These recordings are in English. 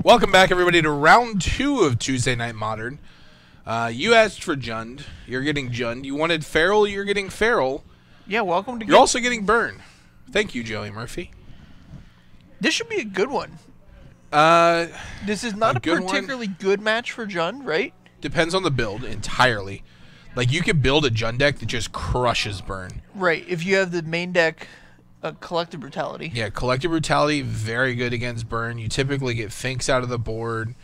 Welcome back, everybody, to round 2 of Tuesday Night Modern. You asked for Jund. You're getting Jund. You wanted Farrell. You're getting Farrell. Yeah, welcome to. You're also getting Burn. Thank you, Joey Murphy. This should be a good one. This is not a particularly good match for Jund, right? Depends on the build entirely. Like, you could build a Jund deck that just crushes Burn. Right, if you have the main deck, Collective Brutality. Yeah, Collective Brutality, very good against Burn. You typically get Finks out of the board.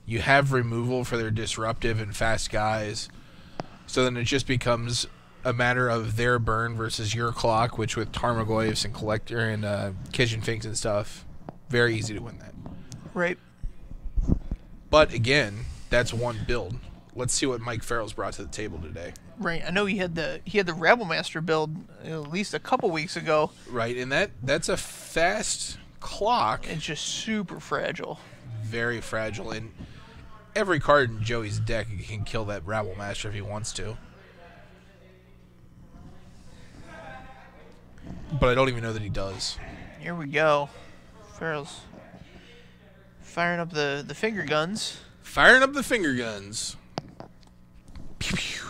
You have removal for their disruptive and fast guys. So then it just becomes a matter of their Burn versus your clock, which with Tarmogoyfs and Collector and Kitchen Finks and stuff, very easy to win that. Right. But again, that's one build. Let's see what Mike Farrell's brought to the table today. Right. I know he had the Rebel Master build at least a couple weeks ago. Right, and that's a fast clock. It's just super fragile. Very fragile, and every card in Joey's deck can kill that Rebel Master if he wants to. But I don't even know that he does. Here we go. Farrell's firing up the finger guns. Firing up the finger guns. Pew, pew.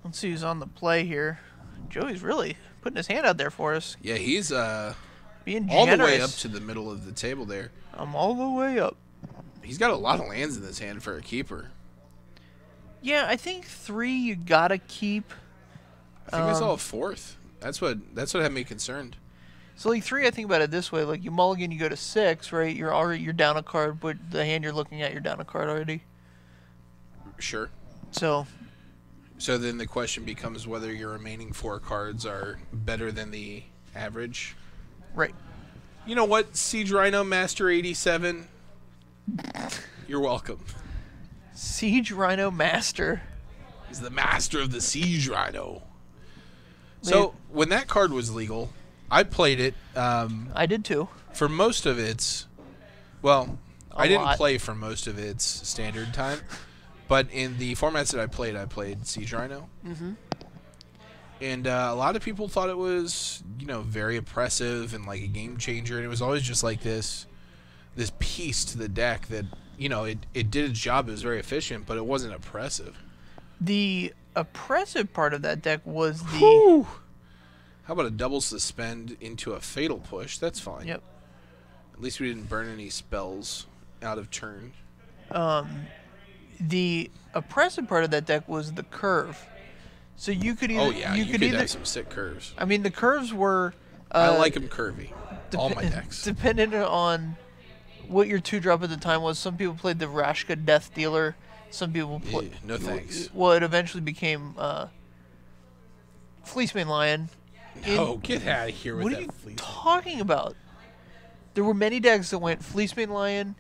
Let's see who's on the play here. Joey's really putting his hand out there for us. Yeah, he's being all generous. the way up to the middle of the table there. I'm all the way up. He's got a lot of lands in his hand for a keeper. Yeah, I think 3 you gotta keep. I think I saw a 4th. That's what had me concerned. So like 3, I think about it this way: like you mulligan, you go to 6, right? You're down a card, but the hand you're looking at, you're down a card already. Sure. So then the question becomes whether your remaining 4 cards are better than the average. Right. You know what, Siege Rhino Master 87? You're welcome. Siege Rhino Master. He's the master of the Siege Rhino. So, when that card was legal, I played it. I did too. For most of its... Well, I didn't play for most of its standard time. But in the formats that I played Siege Rhino. Mm-hmm. And a lot of people thought it was, very oppressive and like a game changer. And it was always just like this piece to the deck that, it did its job. It was very efficient, but it wasn't oppressive. The oppressive part of that deck was the... Whew. How about a double suspend into a fatal push? That's fine. Yep. At least we didn't burn any spells out of turn. The oppressive part of that deck was the curve. So you could either... you could have some sick curves. I mean, the curves were... I like them curvy. All my decks. Depending on what your 2-drop at the time was. Some people played the Rashka Death Dealer. Some people played... No thanks. Well, it eventually became Fleecemane Lion. No, get out of here with that. What are you talking about? There were many decks that went Fleecemane Lion,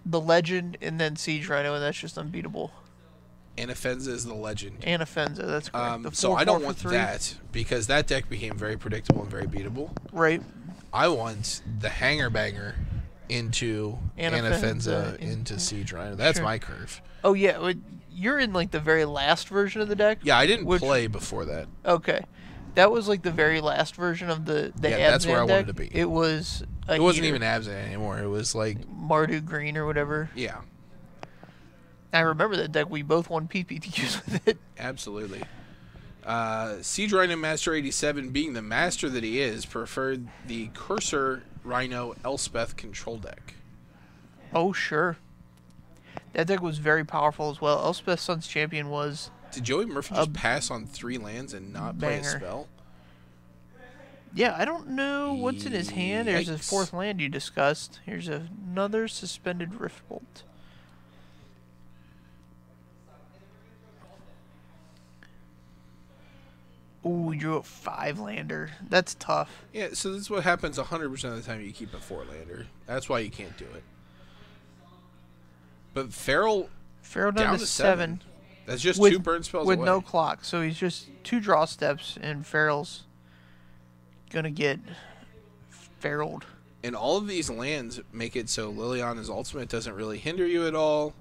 the Legend, and then Siege Rhino, and that's just unbeatable. Anafenza is the Legend. Anafenza, that's correct. So I don't want that, because that deck became very predictable and very beatable. Right. I want the Hanger Banger into Anafenza into Siege Rhino. That's my curve. Oh, yeah. You're in, like, the very last version of the deck? Yeah, I didn't play before that. Okay. That was, like, the very last version of the Abzan that's where I deck. wanted to be. It was It wasn't even Abzan anymore. It was, like... Mardu Green or whatever. Yeah. I remember that deck. We both won PPTQs with it. Absolutely. Siege Rhino Master 87, being the master that he is, preferred the Cursor Rhino Elspeth control deck. Oh, sure. That deck was very powerful as well. Elspeth Sun's Champion was... Did Joey Murphy just pass on 3 lands and not play a spell? Yeah, I don't know what's in his hand. There's a 4th land you discussed. Here's another Suspended Riftbolt. Ooh, you drew a 5-lander. That's tough. Yeah, so this is what happens 100% of the time you keep a 4-lander. That's why you can't do it. But Farrell down to 7. That's just 2 burn spells with away. no clock. So he's just 2 draw steps, and Farrell's going to get Farrelled. And all of these lands make it so Liliana's ultimate doesn't really hinder you at all.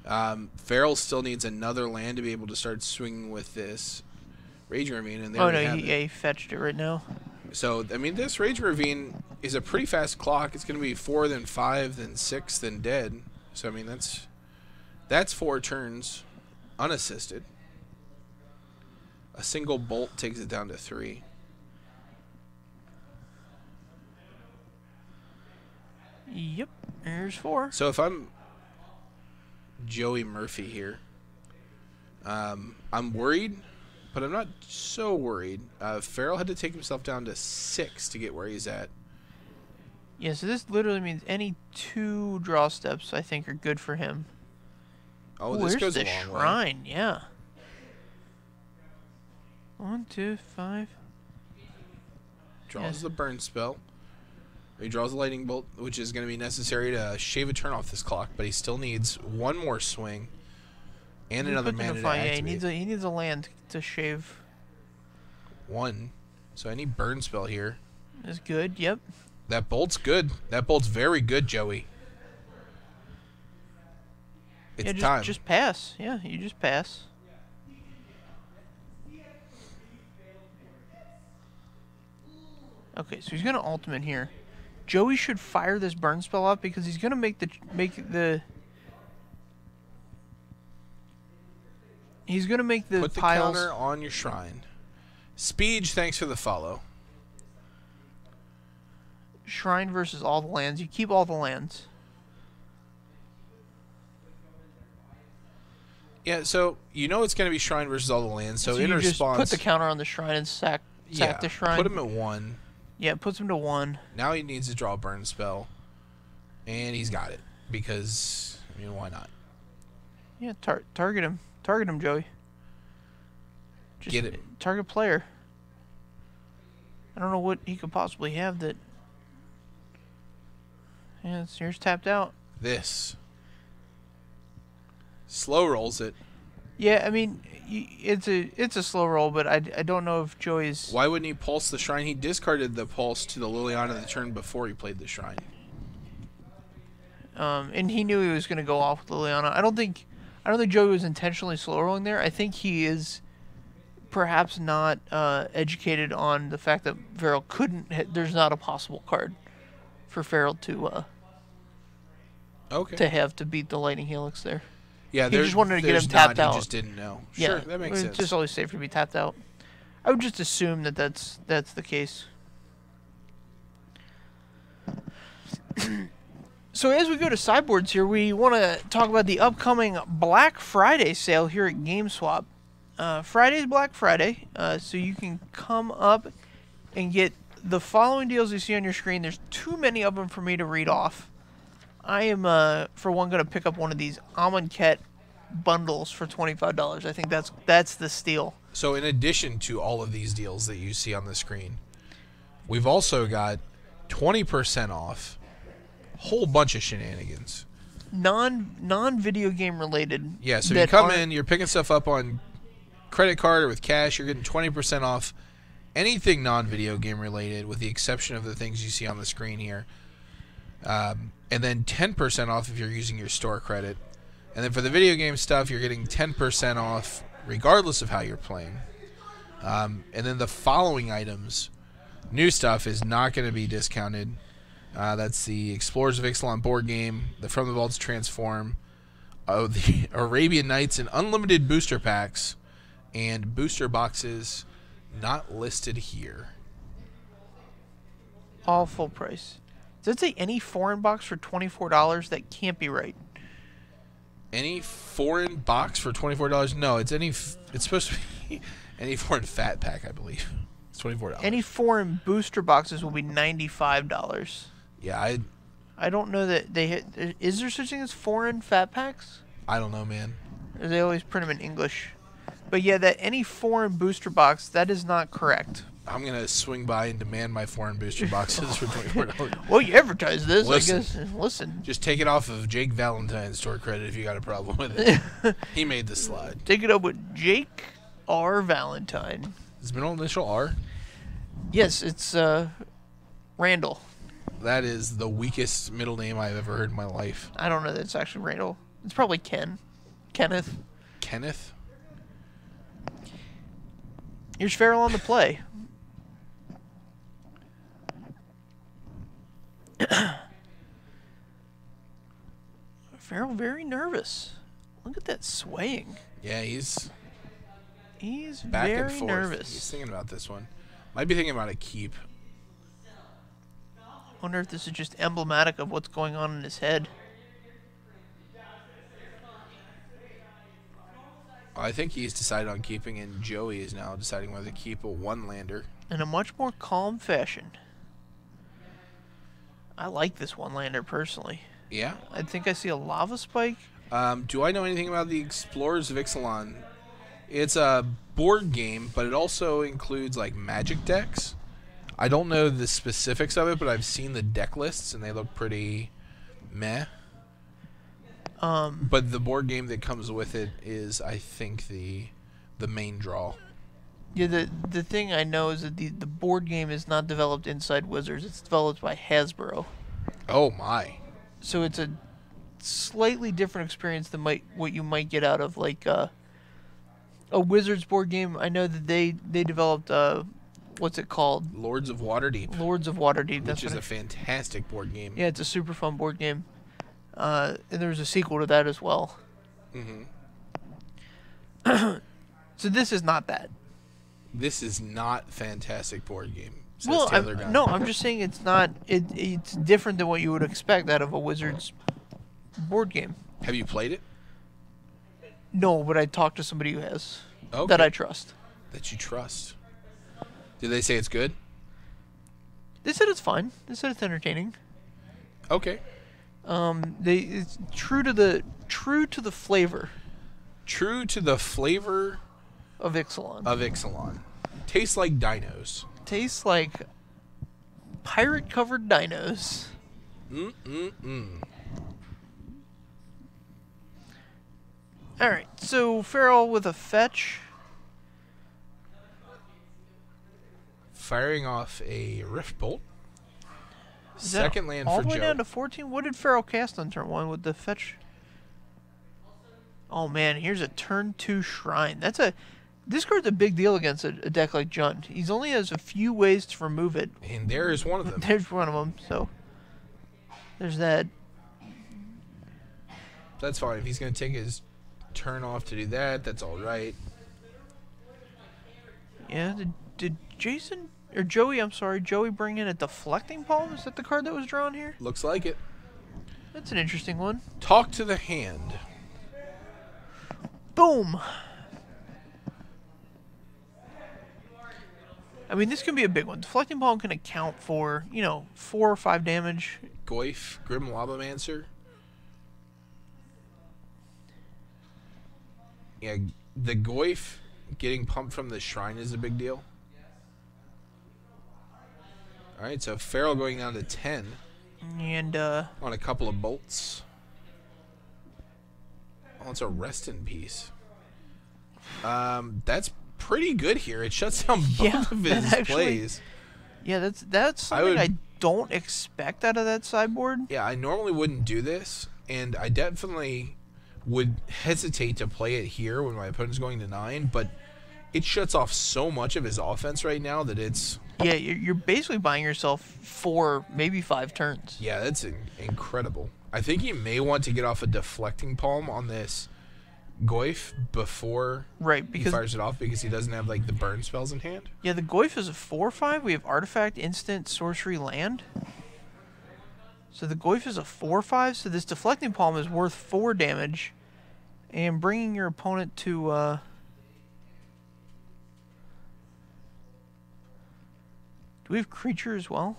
Farrell still needs another land to be able to start swinging with this Raging Ravine, and there Oh we no, have he fetched it right now. So, I mean, this Raging Ravine is a pretty fast clock. It's going to be 4, then 5, then 6, then dead. So, I mean, that's 4 turns unassisted. A single bolt takes it down to 3. Yep, there's 4. So if I'm Joey Murphy here, I'm worried, but I'm not so worried. Farrell had to take himself down to 6 to get where he's at. Yeah, so this literally means any 2 draw steps, I think, are good for him. Oh, Ooh, this goes the a long way. shrine, yeah. 1, 2, 5. Draws the burn spell. He draws a lightning bolt, which is going to be necessary to shave a turn off this clock, but he still needs 1 more swing and another mana to activate. Yeah, he needs a land to shave. 1. So any burn spell here. Is good, yep. That bolt's good. That bolt's very good, Joey. It's time. Just pass. Yeah, you just pass. Okay, so he's gonna ultimate here. Joey should fire this burn spell off because he's gonna make the Put the piles. counter on your shrine. Speed, thanks for the follow. Shrine versus all the lands. You keep all the lands. Yeah, so you know it's going to be shrine versus all the lands. So in you response, just put the counter on the shrine and sack the shrine. Put him at 1. Yeah, it puts him to 1. Now he needs to draw a burn spell, and he's got it because I mean, why not? Yeah, target him. Target him, Joey. Just Get it. Target player. I don't know what he could possibly have that. Yeah, here's tapped out. This. Slow rolls it. Yeah, I mean, it's a slow roll, but I don't know if Joey's. Why wouldn't he pulse the shrine? He discarded the pulse to the Liliana the turn before he played the shrine. And he knew he was going to go off with Liliana. I don't think Joey was intentionally slow rolling there. I think he is perhaps not educated on the fact that Farrell couldn't. There's not a possible card for Farrell to have to beat the Lightning Helix there. Yeah, he just wanted to get him tapped out. He just didn't know. Sure, that makes sense. It's just always safer to be tapped out. I would just assume that that's the case. So as we go to sideboards here, we want to talk about the upcoming Black Friday sale here at GameSwap. Friday's Black Friday, so you can come up and get the following deals you see on your screen. There's too many of them for me to read off. I am, for one, going to pick up one of these Amonkhet bundles for $25. I think that's the steal. So in addition to all of these deals that you see on the screen, we've also got 20% off, a whole bunch of shenanigans. Non-video game related. Yeah, so you come in, you're picking stuff up on credit card or with cash, you're getting 20% off anything non-video game related with the exception of the things you see on the screen here. And then 10% off if you're using your store credit. And then for the video game stuff, you're getting 10% off regardless of how you're playing. And then the following items, new stuff, is not going to be discounted. That's the Explorers of Ixalan board game, the From the Vaults Transform, the Arabian Nights, and unlimited booster packs and booster boxes not listed here. All full price. Does it say any foreign box for $24? That can't be right. Any foreign box for $24? No, it's supposed to be any foreign fat pack, I believe. It's $24. Any foreign booster boxes will be $95. Yeah, I don't know that is there such thing as foreign fat packs? I don't know, man. Or they always print them in English. But yeah, that any foreign booster box, that is not correct. I'm going to swing by and demand my foreign booster boxes for $24. Well, you advertise this, Listen, I guess. Listen. Just take it off of Jake Valentine's store credit if you got a problem with it. He made the slide. Take it up with Jake R. Valentine. His middle initial R? Yes, it's Randall. That is the weakest middle name I've ever heard in my life. I don't know that it's actually Randall. It's probably Ken. Kenneth. Kenneth. Here's Farrell on the play. Farrell very nervous. Look at that swaying. Yeah, he's back very and forth. nervous. He's thinking about this one. Might be thinking about a keep. Wonder if this is just emblematic of what's going on in his head. I think he's decided on keeping, and Joey is now deciding whether to keep a one-lander. In a much more calm fashion. I like this one-lander personally. Yeah? I think I see a lava spike. Do I know anything about the Explorers of Ixalan? It's a board game, but it also includes, like, magic decks. I don't know the specifics of it, but I've seen the deck lists, and they look pretty meh. But the board game that comes with it is, I think, the main draw. Yeah, the thing I know is that the board game is not developed inside Wizards. It's developed by Hasbro. Oh, my. So it's a slightly different experience than what you might get out of, like, a Wizards board game. I know that they developed, what's it called? Lords of Waterdeep. Lords of Waterdeep. Which is a fantastic board game. Yeah, it's a super fun board game. And there's a sequel to that as well. Mm-hmm. So this is not that. This is not fantastic board game. Says Well, Taylor Gunn. no, I'm just saying it's not. It's different than what you would expect out of a Wizards board game. Have you played it? No, but I talked to somebody who has Okay. that I trust. That you trust. Did they say it's good? They said it's fine. They said it's entertaining. Okay. It's true to the flavor True to the flavor of Ixalan. of Ixalan. Tastes like dinos. Tastes like pirate-covered dinos. All right, so Farrell with a fetch. Firing off a Rift Bolt. Is that Second land all for the way Joe. down to 14. What did Farrell cast on turn 1 with the fetch? Oh man, here's a turn 2 Shrine. This card's a big deal against a deck like Jund. He's only has a few ways to remove it. And there is one of them. There's one of them. So there's that. That's fine. If he's going to take his turn off to do that, that's all right. Yeah. Did Jason or Joey? I'm sorry, Joey bring in a deflecting palm? Is that the card that was drawn here? Looks like it. That's an interesting one. Talk to the hand. Boom. I mean, this can be a big one. Deflecting palm can account for, 4 or 5 damage. Goyf, Grim Lobomancer. Yeah, the Goyf getting pumped from the shrine is a big deal. Alright, so Farrell going down to 10 And, on a couple of bolts. Oh, it's a rest in peace. That's pretty good here. It shuts down both of his plays. Yeah, that's something I don't expect out of that sideboard. Yeah, I normally wouldn't do this, and I definitely would hesitate to play it here when my opponent's going to 9, but it shuts off so much of his offense right now that it's... Yeah, you're basically buying yourself 4, maybe 5 turns. Yeah, that's incredible. I think you may want to get off a deflecting palm on this Goyf before he fires it off, because he doesn't have like the burn spells in hand. Yeah, the Goyf is a 4/5. We have artifact, instant, sorcery, land. So the Goyf is a 4/5. So this deflecting palm is worth 4 damage, and bringing your opponent to. Do we have creature as well?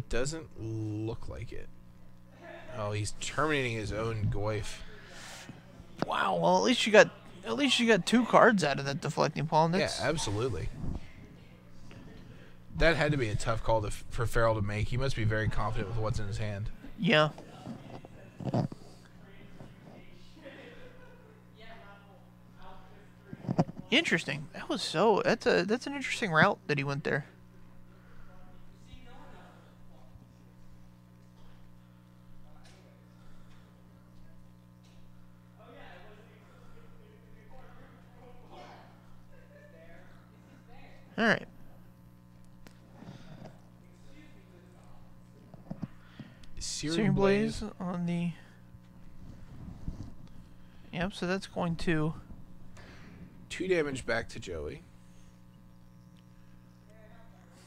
Doesn't look like it. Oh, he's terminating his own Goyf. Wow. Well, at least you got 2 cards out of that deflecting palm. Yeah, absolutely. That had to be a tough call for Farrell to make. He must be very confident with what's in his hand. Yeah. Interesting. That's an interesting route that he went there. All right. Searing Blaze on the... Yep, so that's going to... 2 damage back to Joey.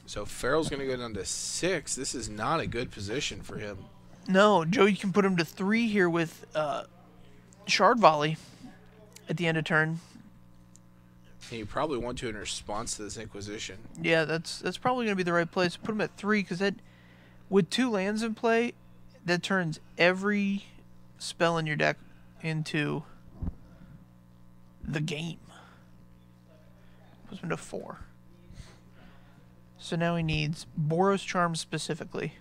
So Farrell's going to go down to 6. This is not a good position for him. No, Joey can put him to 3 here with Shard Volley at the end of turn. And you probably want to in response to this Inquisition. Yeah, that's probably going to be the right place. Put him at 3 because that, with 2 lands in play, that turns every spell in your deck into the game. Puts him to 4. So now he needs Boros Charm specifically.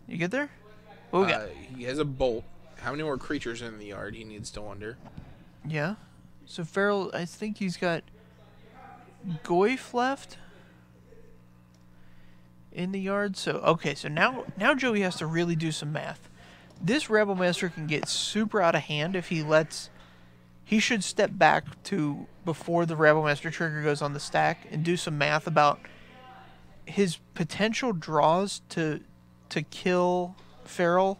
You get there? What we got? He has a bolt. How many more creatures in the yard he needs to wonder? Yeah. So Farrell, I think he's got Goyf left in the yard. So okay, so now Joey has to really do some math. This Rebel Master can get super out of hand if he lets... He should step back to before the Rebel Master trigger goes on the stack and do some math about his potential draws to kill Farrell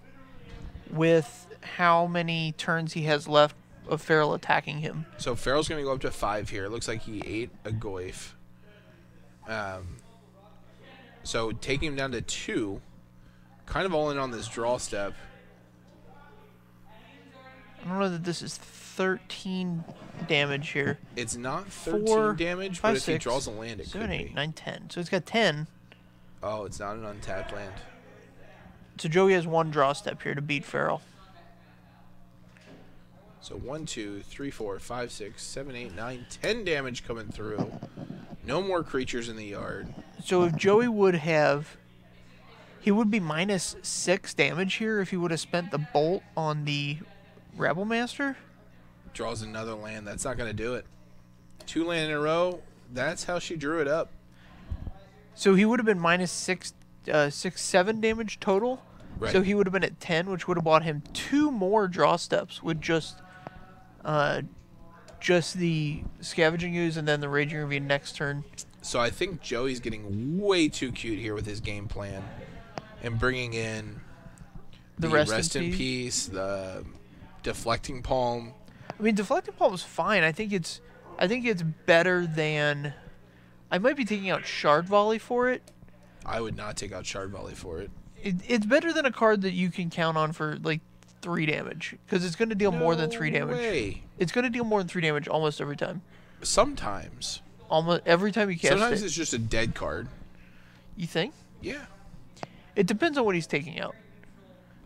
with how many turns he has left of Farrell attacking him. So Farrell's going to go up to 5 here. It looks like he ate a Goyf. So taking him down to 2, kind of all in on this draw step. I don't know that this is 13 damage here. It's not 13 4, damage, 5, but if 6, he draws a land, it 7, could 8, be. 9, 10. So he's got 10. Oh, it's not an untapped land. So Joey has 1 draw step here to beat Farrell. So 1, 2, 3, 4, 5, 6, 7, 8, 9, 10 damage coming through. No more creatures in the yard. So if Joey would have... He would be minus 6 damage here if he would have spent the bolt on the Rebel Master. Draws another land. That's not going to do it. 2 land in a row. That's how she drew it up. So he would have been minus 7 damage total. Right. So he would have been at 10, which would have bought him 2 more draw steps with just the Scavenging Ooze and then the Raging Ravine next turn. So I think Joey's getting way too cute here with his game plan and bringing in the Rest in Peace, the Deflecting Palm. I mean, Deflecting Palm is fine. I think it's better than... I might be taking out Shard Volley for it. I would not take out Shard Volley for it. It's better than a card that you can count on for like 3 damage because it's going to deal more than 3 damage. Way. It's going to deal more than 3 damage almost every time. Sometimes. Almost every time you cast it. Sometimes it's just a dead card. You think? Yeah. It depends on what he's taking out.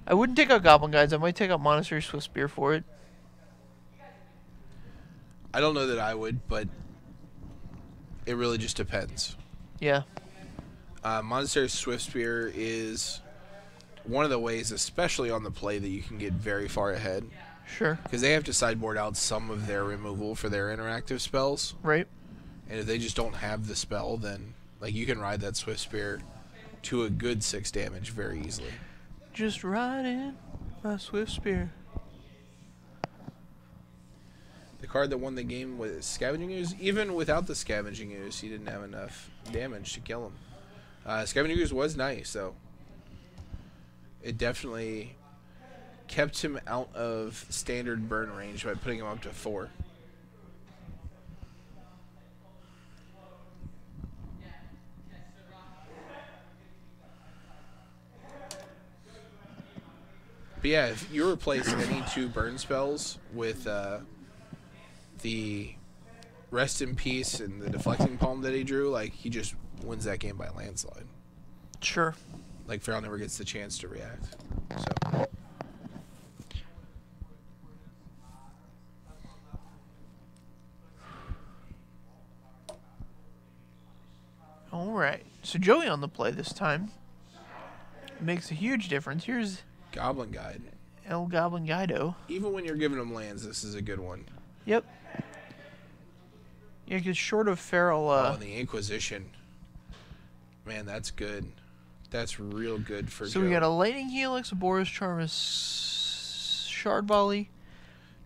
I wouldn't take out Goblin Guides. I might take out Monastery Swift Spear for it. I don't know that I would, but it really just depends. Yeah. Monastery Swift Spear is one of the ways, especially on the play, that you can get very far ahead. Sure. Because they have to sideboard out some of their removal for their interactive spells. Right. And if they just don't have the spell, then like you can ride that Swift Spear to a good 6 damage very easily. Just ride in my Swift Spear. The card that won the game was Scavenging Ooze. Even without the Scavenging Ooze, he didn't have enough damage to kill him. Scavenging Ooze was nice, though. It definitely kept him out of standard burn range by putting him up to 4. But yeah, if you replace any 2 burn spells with the Rest in Peace and the Deflecting Palm that he drew, like, he just wins that game by landslide. Sure. Like, Farrell never gets the chance to react. So. All right. So Joey on the play this time makes a huge difference. Here's Goblin Guide. El Goblin Guido. Even when you're giving him lands, this is a good one. Yep. Yeah, because short of Farrell... and the Inquisition. Man, that's good. That's real good for So Joe. we got a Lightning Helix, a Boros Charm, a Shard Volley,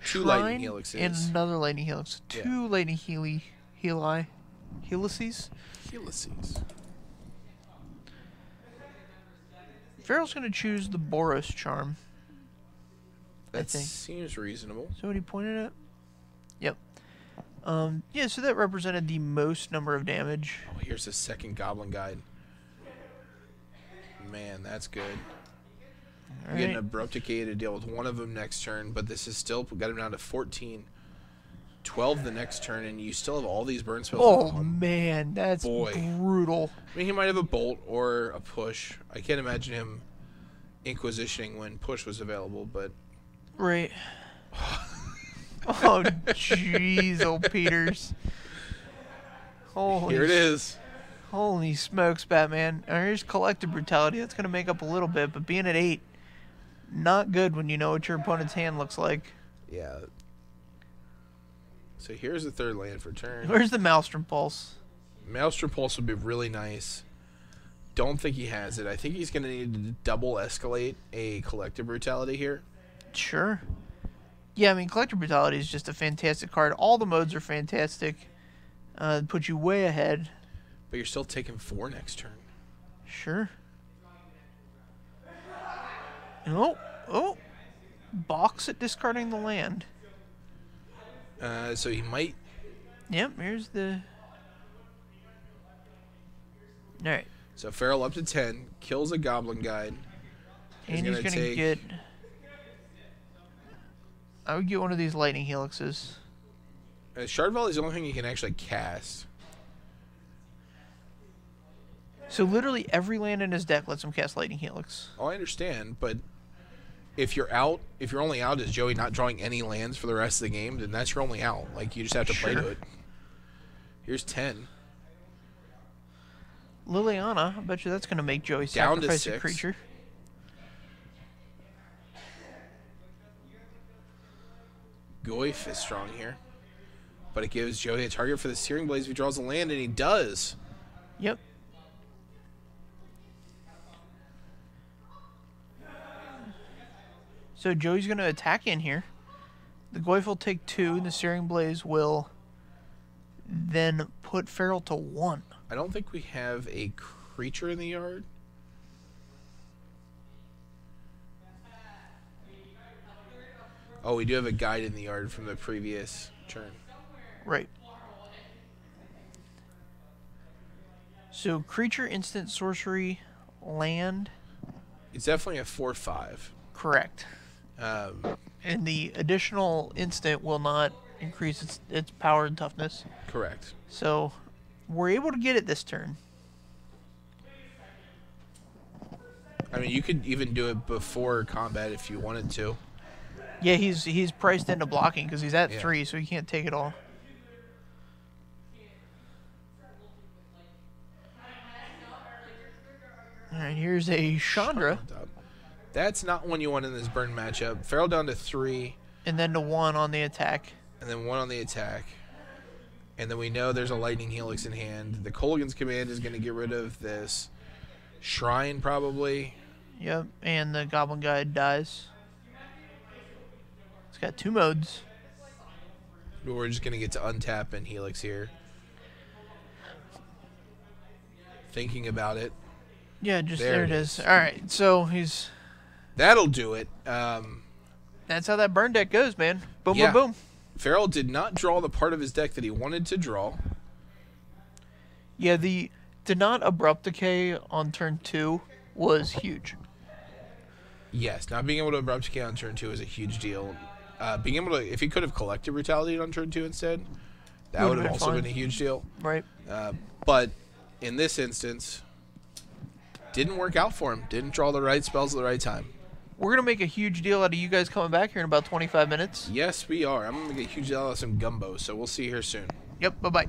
2 Shrine, Lightning Helixes. and another Lightning Helix. 2 Lightning Heli. Helices. Ulysses. Farrell's going to choose the Boros charm. That think. seems reasonable. So what he pointed at? Yep. Yeah, so that represented the most number of damage. Oh, here's the second Goblin Guide. Man, that's good. All Get an right. Abrupt Decay to deal with one of them next turn, but this is still got him down to 14. 12 the next turn, and you still have all these burn spells. Oh, man, that's boy. brutal. I mean, he might have a Bolt or a Push. I can't imagine him Inquisitioning when Push was available, but... Right. Oh, jeez, old Peters. Holy Here it is. Holy smokes, Batman. Here's Collective Brutality. That's going to make up a little bit, but being at 8, not good when you know what your opponent's hand looks like. Yeah. So here's the third land for turn. Where's the Maelstrom Pulse? Maelstrom Pulse would be really nice. Don't think he has it. I think he's going to need to double escalate a Collective Brutality here. Sure. Yeah, I mean, Collective Brutality is just a fantastic card. All the modes are fantastic. Put you way ahead. But you're still taking 4 next turn. Sure. Oh. Box at discarding the land. So he might... Yep, here's the... Alright. So Farrell up to 10, kills a Goblin Guide. And he's going to get... I would get one of these Lightning Helixes. Shard Volley is the only thing you can actually cast. So literally every land in his deck lets him cast Lightning Helix. Oh, I understand, but if you're only out as Joey not drawing any lands for the rest of the game, then that's your only out. Like, you just have to play to it. Here's 10. Liliana, I bet you that's going to make Joey Down to sacrifice a 6. creature. Goyf is strong here. But it gives Joey a target for the Searing Blaze if he draws a land, and he does. Yep. So Joey's going to attack in here. The Goyf will take 2, and the Searing Blaze will then put Farrell to 1. I don't think we have a creature in the yard. Oh, we do have a guide in the yard from the previous turn. Right. So creature, instant, sorcery, land. It's definitely a 4/5. Correct. And the additional instant will not increase its power and toughness. Correct. So we're able to get it this turn. I mean, you could even do it before combat if you wanted to. Yeah, he's priced into blocking because he's at Yeah. 3, so he can't take it all. All right, here's a Chandra, That's not one you want in this burn matchup. Farrell down to 3, and then to 1 on the attack. and then 1 on the attack. And then we know there's a Lightning Helix in hand. The Kolaghan's Command is going to get rid of this. Shrine, probably. Yep, and the Goblin Guide dies. It's got 2 modes. We're just going to get to untap and Helix here. Thinking about it. Yeah, just There there it it is. All right, so he's... That'll do it. That's how that burn deck goes, man. Boom, Yeah. boom, boom. Farrell did not draw the part of his deck that he wanted to draw. Yeah, the did not Abrupt Decay on turn 2 was huge. Yes, not being able to Abrupt Decay on turn 2 is a huge deal. Being able to, if he could have Collective Brutality on turn 2 instead, that would have also fine. been a huge deal. Right. But in this instance, didn't work out for him. Didn't draw the right spells at the right time. We're going to make a huge deal out of you guys coming back here in about 25 minutes. Yes, we are. I'm going to make a huge deal out of some gumbo, so we'll see you here soon. Yep, bye-bye.